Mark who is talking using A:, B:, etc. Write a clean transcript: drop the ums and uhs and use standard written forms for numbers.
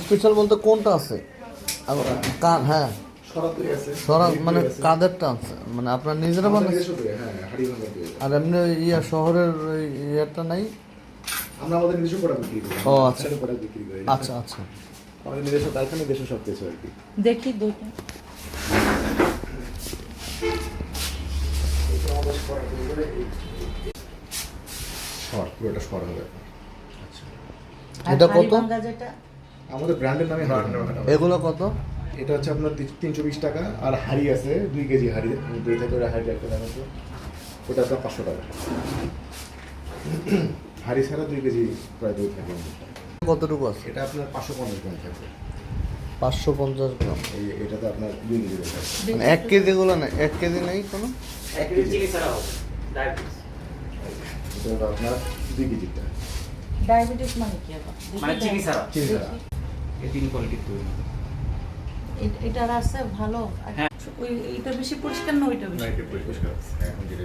A: Special বলতে কোনটা আছে? কার? হ্যাঁ, সরা মানে কাদেরটা আছে, মানে আপনার নিজেরা বানাচ্ছেন? আর এমনি ইয়া শহরের ইয়েটা নাই?
B: আমরা আমাদের নিজস্ব প্রোডাক্ট বিক্রি করি।
A: ও আচ্ছা
B: প্রোডাক্ট বিক্রি করি।
A: আচ্ছা আচ্ছা।
B: আমাদের নিজস্ব কারখানা, নিজস্ব সব কিছু আর কি।
C: দেখি দুইটা।
B: শর্ট, পুরোটা শর্ট হবে।
A: এটা কত?
C: যেটা
B: আমাদের ব্র্যান্ডের নামে
A: এগুলো কত?
B: এটা হচ্ছে আপনার 320 টাকা। আর হাড়ি আছে 2 কেজি হাড়ি, দই থেকে ওরা হাড়ি একটা দাম আছে, ওটা আপনার 500 টাকা। হাড়ি ছাড়া 2 কেজি প্রায় দই থাকে।
A: কতটুকু আছে?
B: এটা আপনার 550 গ্রাম থাকবে।
A: 550 গ্রাম।
B: এটাতে আপনার 2 কেজি দই থাকবে।
A: মানে 1 কেজি গুলো না, 1 কেজি নেই কোনো?
B: 1 কেজি চিনি ছাড়া হবে ডায়াবেটিস। এটা আপনার 2 কেজিটা।
C: ডায়াবেটিস মানে কি আবার?
D: মানে চিনি ছাড়া।
B: চিনি ছাড়া।
D: এই 3 কোয়ালিটির দই।
C: এটার আছে ভালো?
D: হ্যাঁ।
C: ওই এটা বেশি পরিষ্কার না ওইটা বেশি?
B: না, এটা পরিষ্কার আছে। এখন যেটা